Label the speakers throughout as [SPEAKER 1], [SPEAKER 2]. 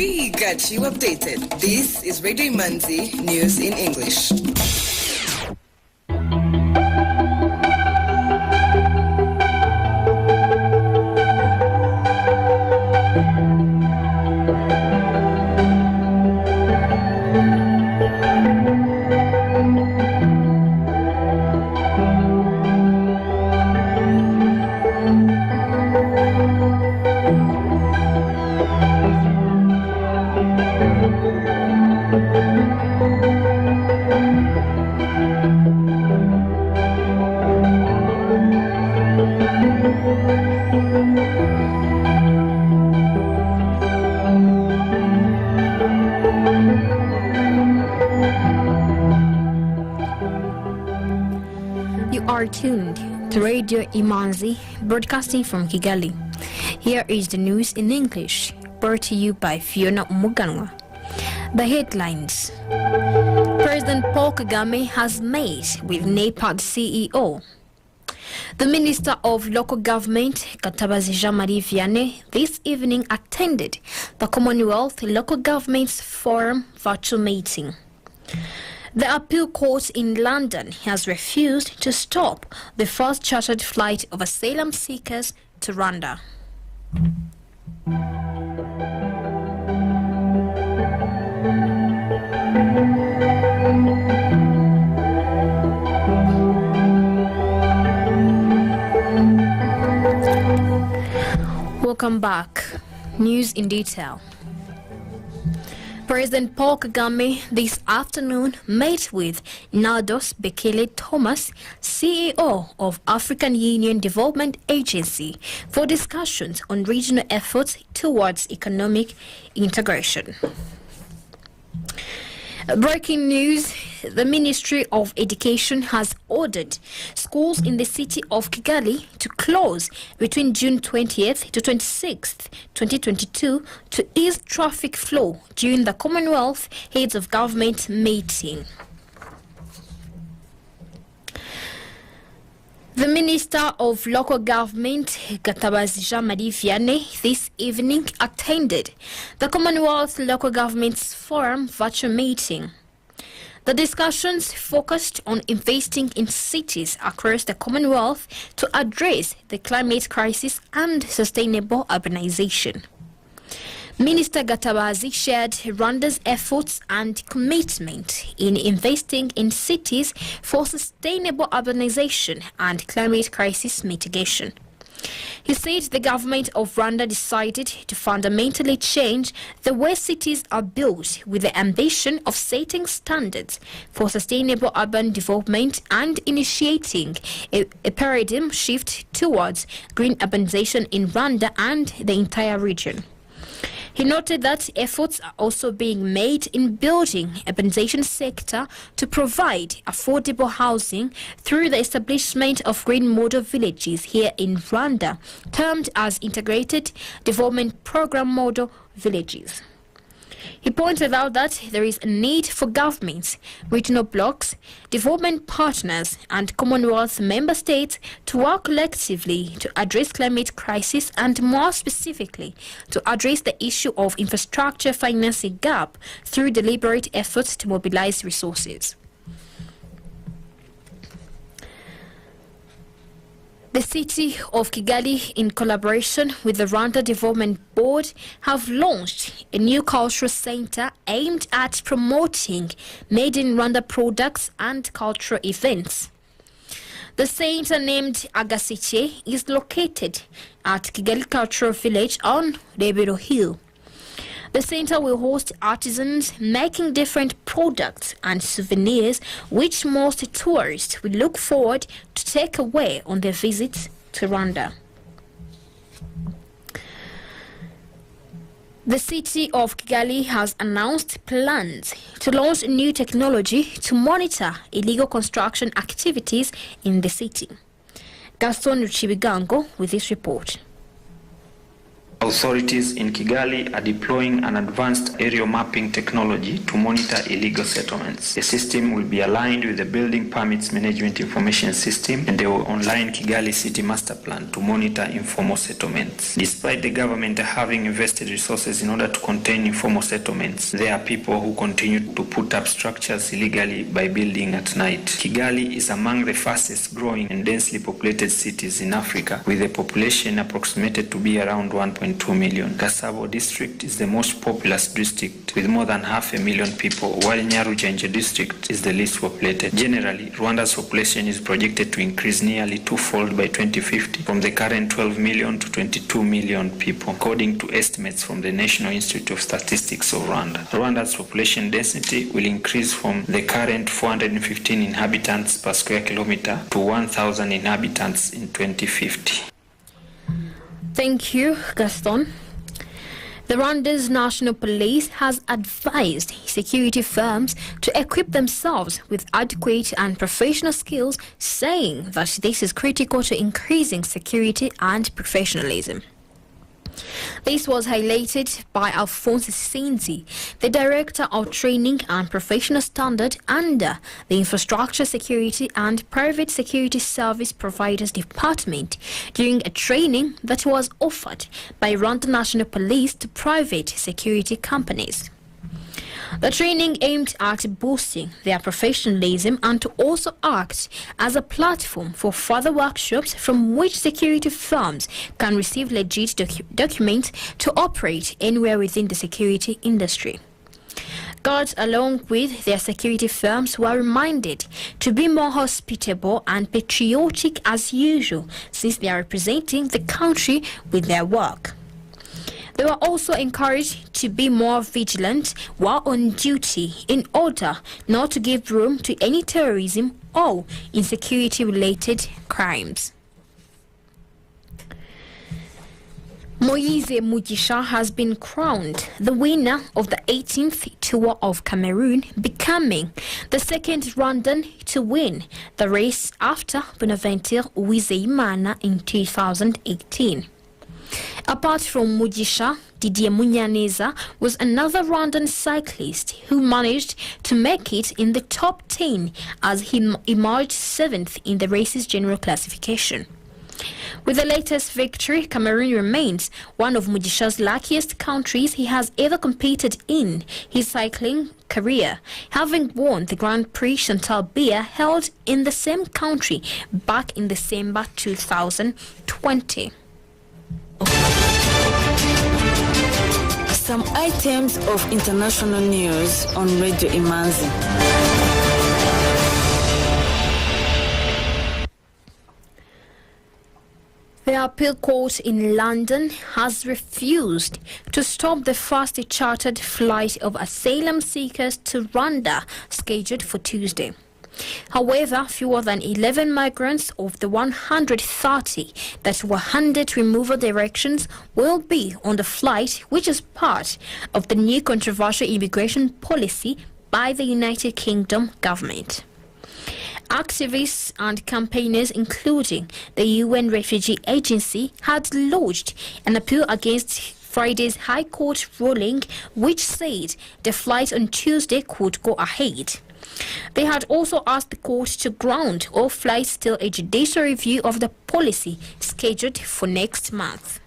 [SPEAKER 1] We got you updated. This is Radio Imanzi News in English.
[SPEAKER 2] You are tuned to Radio Imanzi, broadcasting from Kigali. Here is the news in English, brought to you by Fiona Muganwa. The headlines. President Paul Kagame has met with NEPAD CEO. The Minister of Local Government, Gatabazi Jean-Marie Vianney, this evening attended the Commonwealth Local Governments Forum virtual meeting. The appeal court in London has refused to stop the first chartered flight of asylum seekers to Rwanda. Welcome back. News in detail. President Paul Kagame this afternoon met with Nardos Bekele Thomas, CEO of African Union Development Agency, for discussions on regional efforts towards economic integration. Breaking news, the Ministry of Education has ordered schools in the city of Kigali to close between June 20th to 26th, 2022 to ease traffic flow during the Commonwealth Heads of Government meeting. The Minister of Local Government, Gatabazi Jean-Marie Vianney, this evening attended the Commonwealth Local Governments Forum virtual meeting. The discussions focused on investing in cities across the Commonwealth to address the climate crisis and sustainable urbanization. Minister Gatabazi shared Rwanda's efforts and commitment in investing in cities for sustainable urbanization and climate crisis mitigation. He said the government of Rwanda decided to fundamentally change the way cities are built with the ambition of setting standards for sustainable urban development and initiating a paradigm shift towards green urbanization in Rwanda and the entire region. He noted that efforts are also being made in building urbanization sector to provide affordable housing through the establishment of green model villages here in Rwanda, termed as Integrated Development Program Model Villages. He pointed out that there is a need for governments, regional blocs, development partners and Commonwealth member states to work collectively to address climate crisis and more specifically to address the issue of infrastructure financing gap through deliberate efforts to mobilize resources. The city of Kigali, in collaboration with the Rwanda Development Board, have launched a new cultural center aimed at promoting made in Rwanda products and cultural events. The center, named Agasiche, is located at Kigali Cultural Village on Rebero Hill. The center will host artisans making different products and souvenirs which most tourists will look forward to take away on their visits to Rwanda. The city of Kigali has announced plans to launch new technology to monitor illegal construction activities in the city. Gaston Ruchibigango with this report.
[SPEAKER 3] Authorities in Kigali are deploying an advanced aerial mapping technology to monitor illegal settlements. The system will be aligned with the Building Permits Management Information System and the online Kigali City Master Plan to monitor informal settlements. Despite the government having invested resources in order to contain informal settlements, there are people who continue to put up structures illegally by building at night. Kigali is among the fastest growing and densely populated cities in Africa, with a population approximated to be around 1.2 million. Gasabo district is the most populous district with more than 500,000 people, while Nyarujenje district is the least populated. Generally, Rwanda's population is projected to increase nearly twofold by 2050, from the current 12 million to 22 million people, according to estimates from the National Institute of Statistics of Rwanda. Rwanda's population density will increase from the current 415 inhabitants per square kilometer to 1,000 inhabitants in 2050.
[SPEAKER 2] Thank you, Gaston. The Rwanda's National Police has advised security firms to equip themselves with adequate and professional skills, saying that this is critical to increasing security and professionalism. This was highlighted by Alphonse Sinzi, the Director of Training and Professional Standard under the Infrastructure Security and Private Security Service Providers Department, during a training that was offered by Rwanda National Police to private security companies. The training aimed at boosting their professionalism and to also act as a platform for further workshops from which security firms can receive legit documents to operate anywhere within the security industry. Guards, along with their security firms, were reminded to be more hospitable and patriotic as usual, since they are representing the country with their work. They were also encouraged to be more vigilant while on duty in order not to give room to any terrorism or insecurity-related crimes. Moise Mugisha has been crowned the winner of the 18th Tour of Cameroon, becoming the second Rwandan to win the race after Bonaventure Uwizeyimana in 2018. Apart from Mugisha, Didier Munyaneza was another Rwandan cyclist who managed to make it in the top 10 as he emerged 7th in the race's general classification. With the latest victory, Cameroon remains one of Mugisha's luckiest countries he has ever competed in his cycling career, having won the Grand Prix Chantal Biya held in the same country back in December 2020.
[SPEAKER 4] Some items of international news on Radio Imanzi.
[SPEAKER 2] The appeal court in London has refused to stop the first chartered flight of asylum seekers to Rwanda scheduled for Tuesday. However, fewer than 11 migrants of the 130 that were handed removal directions will be on the flight, which is part of the new controversial immigration policy by the United Kingdom government. Activists and campaigners, including the UN Refugee Agency, had lodged an appeal against Friday's High Court ruling, which said the flight on Tuesday could go ahead. They had also asked the court to ground all flights till a judicial review of the policy scheduled for next month.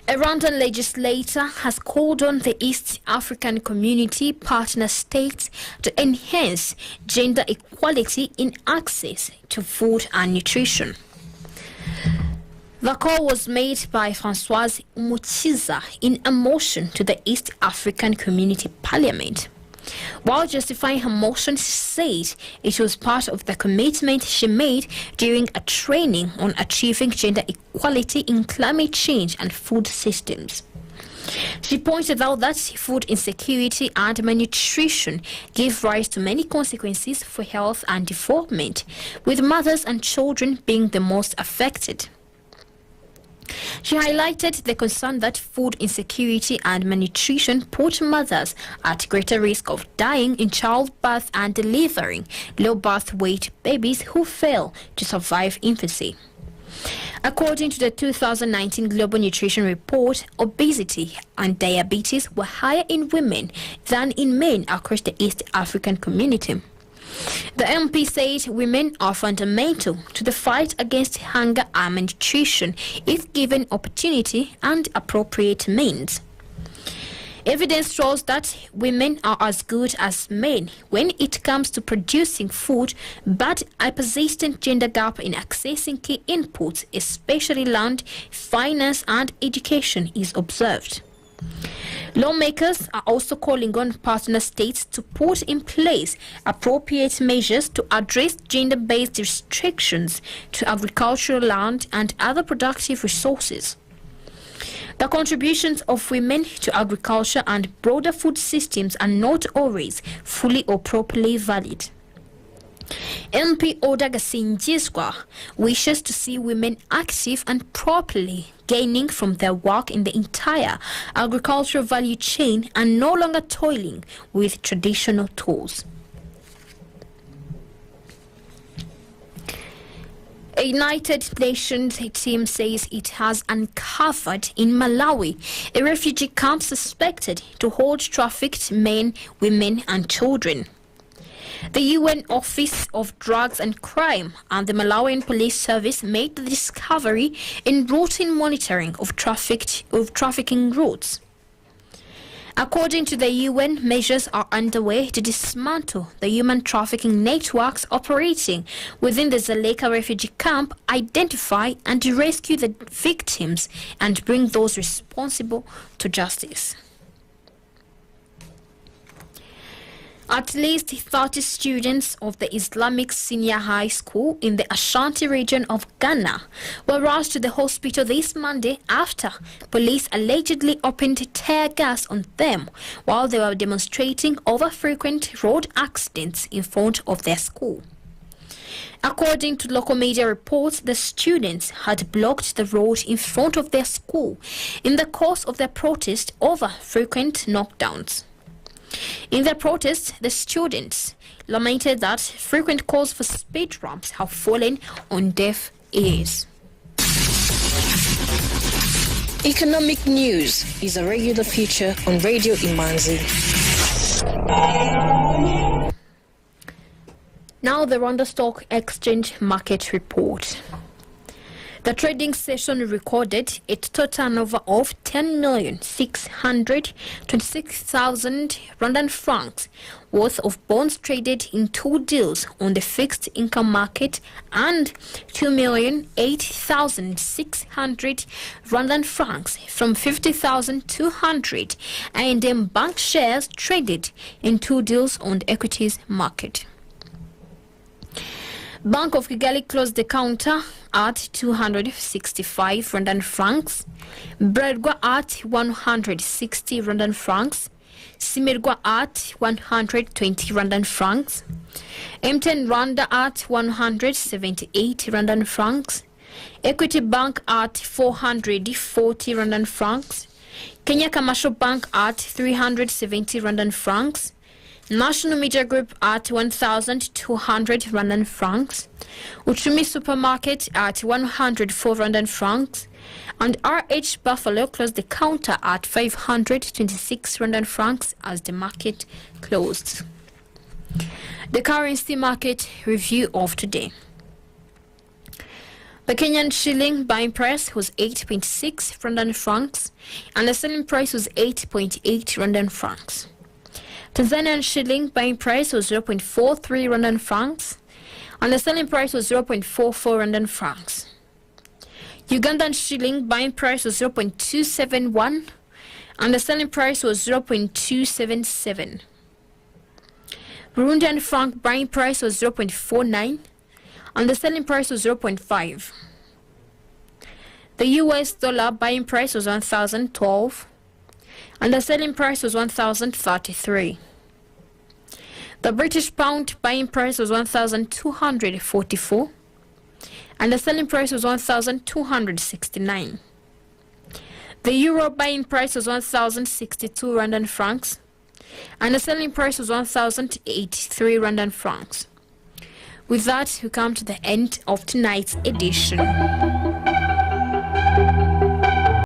[SPEAKER 2] A Rwandan legislator has called on the East African Community partner states to enhance gender equality in access to food and nutrition. The call was made by Françoise Umukiza in a motion to the East African Community Parliament. While justifying her motion, she said it was part of the commitment she made during a training on achieving gender equality in climate change and food systems. She pointed out that food insecurity and malnutrition give rise to many consequences for health and development, with mothers and children being the most affected. She highlighted the concern that food insecurity and malnutrition put mothers at greater risk of dying in childbirth and delivering low birth weight babies who fail to survive infancy. According to the 2019 Global Nutrition Report, obesity and diabetes were higher in women than in men across the East African community. The MP said women are fundamental to the fight against hunger and malnutrition if given opportunity and appropriate means. Evidence shows that women are as good as men when it comes to producing food, but a persistent gender gap in accessing key inputs, especially land, finance and education, is observed. Lawmakers are also calling on partner states to put in place appropriate measures to address gender-based restrictions to agricultural land and other productive resources. The contributions of women to agriculture and broader food systems are not always fully or properly valid. MP Oda Gasinjiswa wishes to see women active and properly gaining from their work in the entire agricultural value chain and no longer toiling with traditional tools. A United Nations team says it has uncovered in Malawi a refugee camp suspected to hold trafficked men, women and children. The UN Office of Drugs and Crime and the Malawian Police Service made the discovery in routine monitoring of trafficking routes. According to the UN, measures are underway to dismantle the human trafficking networks operating within the Zaleka refugee camp, identify and rescue the victims, and bring those responsible to justice. At least 30 students of the Islamic Senior High School in the Ashanti region of Ghana were rushed to the hospital this Monday after police allegedly opened tear gas on them while they were demonstrating over frequent road accidents in front of their school. According to local media reports, the students had blocked the road in front of their school in the course of their protest over frequent knockdowns. In their protest, the students lamented that frequent calls for speed ramps have fallen on deaf ears.
[SPEAKER 5] Economic news is a regular feature on Radio Imanzi.
[SPEAKER 2] Now the Rwanda Stock Exchange Market Report. The trading session recorded a total turnover of 10,626,000 Rwandan francs worth of bonds traded in two deals on the fixed income market and 2,008,600 Rwandan francs from 50,200 I&M bank shares traded in two deals on the equities market. Bank of Kigali closed the counter at 265 Rwandan francs, Bredwa at 160 Rwandan francs, Simirwa at 120 Rwandan francs, M10 Rwanda at 178 Rwandan francs, Equity Bank at 440 Rwandan francs, Kenya Commercial Bank at 370 Rwandan francs, National Media Group at 1,200 Rwandan francs, Uchumi Supermarket at 104 Rwandan francs, and RH Buffalo closed the counter at 526 Rwandan francs as the market closed. The currency market review of today. The Kenyan shilling buying price was 8.6 Rwandan francs and the selling price was 8.8 Rwandan francs. Tanzanian shilling buying price was 0.43 Rwandan francs and the selling price was 0.44 Rwandan francs. Ugandan shilling buying price was 0.271 and the selling price was 0.277. Burundian franc buying price was 0.49 and the selling price was 0.5. The US dollar buying price was 1,012 and the selling price was 1,033. The British pound buying price was 1,244 and the selling price was 1,269. The euro buying price was 1,062 Rwandan francs and the selling price was 1,083 Rwandan francs. With that, we come to the end of tonight's edition.